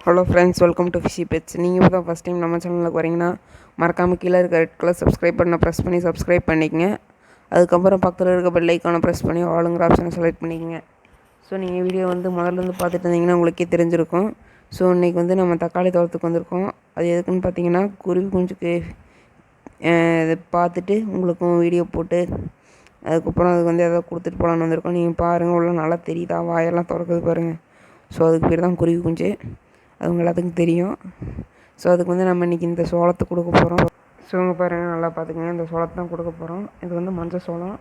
Hello friends, welcome to fishy pets. நீங்கள் இப்போ தான் ஃபஸ்ட் டைம் நம்ம சேனலுக்கு வரீங்கன்னா மறக்காமல் கீழே இருக்க ரெட் கலர் சப்ஸ்கிரைப் பண்ண ப்ரெஸ் பண்ணி சப்ஸ்கிரைப் பண்ணிக்கங்க. அதுக்கப்புறம் பக்கத்தில் இருக்க பெல் ஐக்கானை ப்ரெஸ் பண்ணி ஆளுங்கிற ஆப்ஷனை செலக்ட் பண்ணிக்கங்க. ஸோ நீங்கள் வீடியோ முதல்லேருந்து பார்த்துட்டு இருந்தீங்கன்னா உங்களுக்கே தெரிஞ்சிருக்கும். ஸோ இன்றைக்கி நம்ம தக்காளி தோட்டத்துக்கு வந்திருக்கோம். அது எதுக்குன்னு பார்த்தீங்கன்னா குருவி குஞ்சுக்கு இதை பார்த்துட்டு உங்களுக்கும் வீடியோ போட்டு அதுக்கப்புறம் அதுக்கு எதாவது கொடுத்துட்டு போகலான்னு வந்திருக்கோம். நீங்கள் பாருங்கள், உள்ள நல்லா தெரியுதா, வாயெல்லாம் திறக்குது பாருங்கள். ஸோ அதுக்கு பேர் தான் குருவி குஞ்சு. அது எல்லாத்துக்கும் தெரியும். ஸோ அதுக்கு நம்ம இன்றைக்கி இந்த சோளத்தை கொடுக்க போகிறோம். ஸோ இங்கே பாருங்கள், நல்லா பார்த்துக்கங்க. இந்த சோளத்தை தான் கொடுக்க போகிறோம். இது மஞ்சள் சோளம்.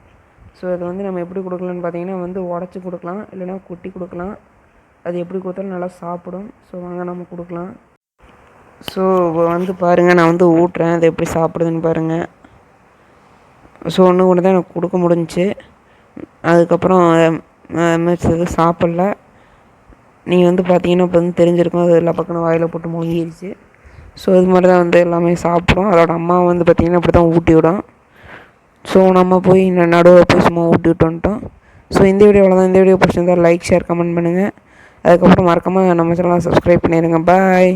ஸோ இது நம்ம எப்படி கொடுக்கலான்னு பார்த்தீங்கன்னா உடச்சி கொடுக்கலாம், இல்லைன்னா கொட்டி கொடுக்கலாம். அது எப்படி கொடுத்தாலும் நல்லா சாப்பிடும். ஸோ வாங்க நம்ம கொடுக்கலாம். ஸோ பாருங்கள், நான் ஊட்டுறேன். அது எப்படி சாப்பிடுதுன்னு பாருங்கள். ஸோ ஒன்று கூட தான் எனக்கு கொடுக்க முடிஞ்சிச்சு. அதுக்கப்புறம் மிச்சது சாப்பிட்ல. நீங்கள் பார்த்தீங்கன்னா இப்போ தெரிஞ்சிருக்கும், அது எல்லா பக்கம் வாயில் போட்டு முழுங்கிடுச்சு. ஸோ இது மாதிரி தான் எல்லாமே சாப்பிடும். அதோட அம்மா பார்த்திங்கன்னா இப்படி தான் ஊட்டி விடும். ஸோ நம்ம போய் நடுவில் போய் சும்மா ஊட்டி விட்டு வந்துட்டோம். ஸோ இந்த வீடியோவில் தான். இந்த வீடியோ பிடிச்சிருந்தால் லைக், ஷேர், கமெண்ட் பண்ணுங்கள். அதுக்கப்புறம் மறக்காமல் நம்ம சேனலை சப்ஸ்கிரைப் பண்ணிடுங்க. பாய்.